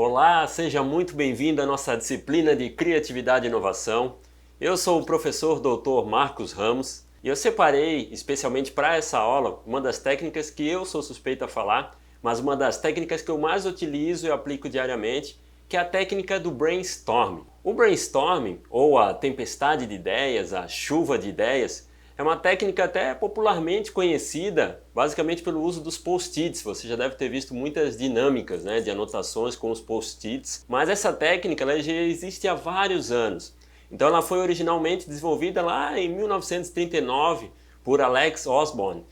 Olá, seja muito bem-vindo à nossa disciplina de Criatividade e Inovação. Eu sou o professor Dr. Marcos Ramos e eu separei especialmente para essa aula uma das técnicas que eu sou suspeito a falar, mas uma das técnicas que eu mais utilizo e aplico diariamente, que é a técnica do brainstorming. O brainstorming, ou a tempestade de ideias, a chuva de ideias, é uma técnica até popularmente conhecida, basicamente pelo uso dos post-its. Você já deve ter visto muitas dinâmicas, de anotações com os post-its, mas essa técnica ela já existe há vários anos. Então ela foi originalmente desenvolvida lá em 1939 por Alex Osborne,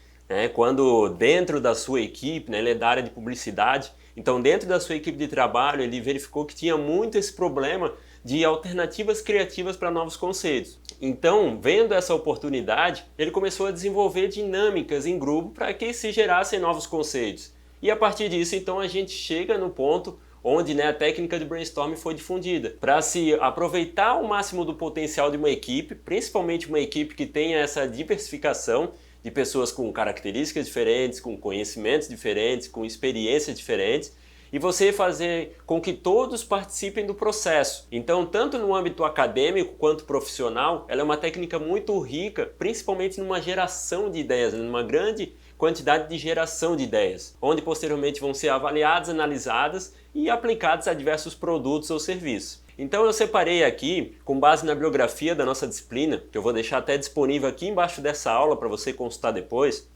quando dentro da sua equipe, ele é da área de publicidade, então dentro da sua equipe de trabalho ele verificou que tinha muito esse problema de alternativas criativas para novos conceitos. Então, vendo essa oportunidade, ele começou a desenvolver dinâmicas em grupo para que se gerassem novos conceitos. E a partir disso, então, a gente chega no ponto onde a técnica de brainstorming foi difundida, para se aproveitar ao máximo do potencial de uma equipe, principalmente uma equipe que tenha essa diversificação de pessoas com características diferentes, com conhecimentos diferentes, com experiências diferentes, e você fazer com que todos participem do processo. Então, tanto no âmbito acadêmico quanto profissional, ela é uma técnica muito rica, principalmente numa geração de ideias, numa grande quantidade de geração de ideias, onde posteriormente vão ser avaliadas, analisadas e aplicadas a diversos produtos ou serviços. Então eu separei aqui, com base na bibliografia da nossa disciplina, que eu vou deixar até disponível aqui embaixo dessa aula para você consultar depois,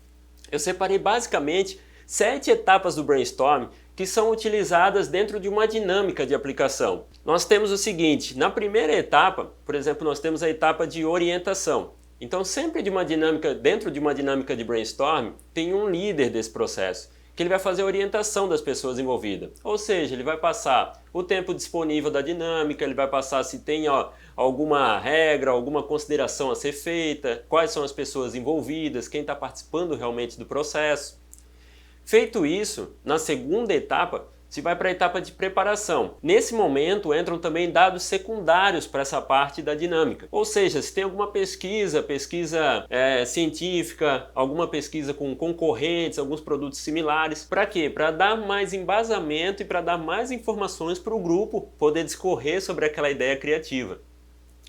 eu separei basicamente 7 etapas do brainstorming que são utilizadas dentro de uma dinâmica de aplicação. Nós temos o seguinte, na primeira etapa, por exemplo, nós temos a etapa de orientação. Então sempre dentro de uma dinâmica de brainstorming, tem um líder desse processo, que ele vai fazer a orientação das pessoas envolvidas. Ou seja, ele vai passar o tempo disponível da dinâmica, ele vai passar se tem alguma regra, alguma consideração a ser feita, quais são as pessoas envolvidas, quem está participando realmente do processo. Feito isso, na segunda etapa, se vai para a etapa de preparação. Nesse momento entram também dados secundários para essa parte da dinâmica. Ou seja, se tem alguma pesquisa científica, alguma pesquisa com concorrentes, alguns produtos similares. Para quê? Para dar mais embasamento e para dar mais informações para o grupo poder discorrer sobre aquela ideia criativa.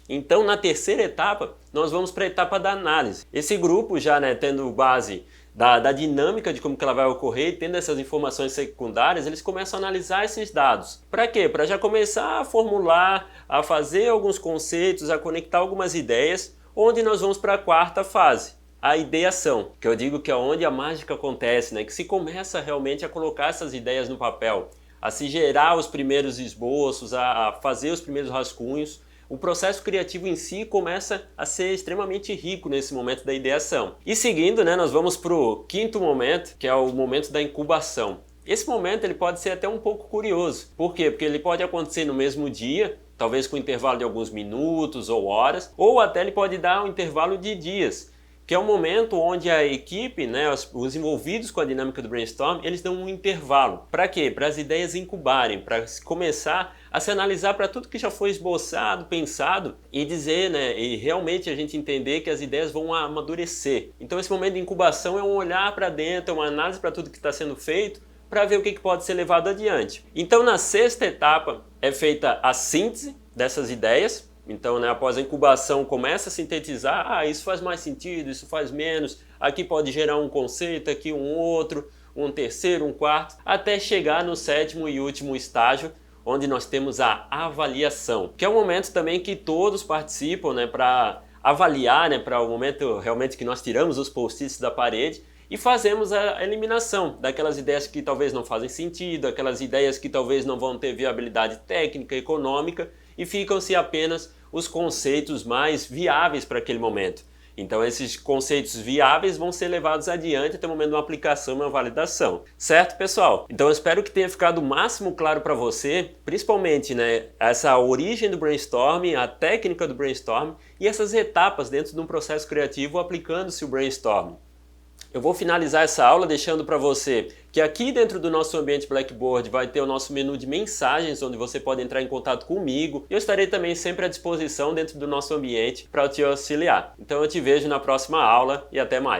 Então, na terceira etapa, nós vamos para a etapa da análise. Esse grupo já tendo base da dinâmica de como que ela vai ocorrer e tendo essas informações secundárias, eles começam a analisar esses dados. Para quê? Para já começar a formular, a fazer alguns conceitos, a conectar algumas ideias, onde nós vamos para a quarta fase, a ideação, que eu digo que é onde a mágica acontece, que se começa realmente a colocar essas ideias no papel, a se gerar os primeiros esboços, a fazer os primeiros rascunhos. O processo criativo em si começa a ser extremamente rico nesse momento da ideação. E seguindo, nós vamos para o quinto momento, que é o momento da incubação. Esse momento ele pode ser até um pouco curioso. Por quê? Porque ele pode acontecer no mesmo dia, talvez com intervalo de alguns minutos ou horas, ou até ele pode dar um intervalo de dias, que é um momento onde a equipe, os envolvidos com a dinâmica do brainstorm, eles dão um intervalo. Para quê? Para as ideias incubarem, para começar a se analisar para tudo que já foi esboçado, pensado e dizer, e realmente a gente entender que as ideias vão amadurecer. Então esse momento de incubação é um olhar para dentro, é uma análise para tudo que está sendo feito, para ver o que pode ser levado adiante. Então na sexta etapa é feita a síntese dessas ideias. Então, após a incubação, começa a sintetizar, isso faz mais sentido, isso faz menos, aqui pode gerar um conceito, aqui um outro, um terceiro, um quarto, até chegar no sétimo e último estágio, onde nós temos a avaliação, que é um momento também que todos participam, para avaliar, para o momento realmente que nós tiramos os post-its da parede e fazemos a eliminação daquelas ideias que talvez não fazem sentido, aquelas ideias que talvez não vão ter viabilidade técnica, econômica, e ficam-se apenas os conceitos mais viáveis para aquele momento. Então esses conceitos viáveis vão ser levados adiante até o momento de uma aplicação e uma validação. Certo, pessoal? Então eu espero que tenha ficado o máximo claro para você, principalmente essa origem do brainstorming, a técnica do brainstorming e essas etapas dentro de um processo criativo aplicando-se o brainstorming. Eu vou finalizar essa aula deixando para você que aqui dentro do nosso ambiente Blackboard vai ter o nosso menu de mensagens, onde você pode entrar em contato comigo. Eu estarei também sempre à disposição dentro do nosso ambiente para te auxiliar. Então eu te vejo na próxima aula e até mais.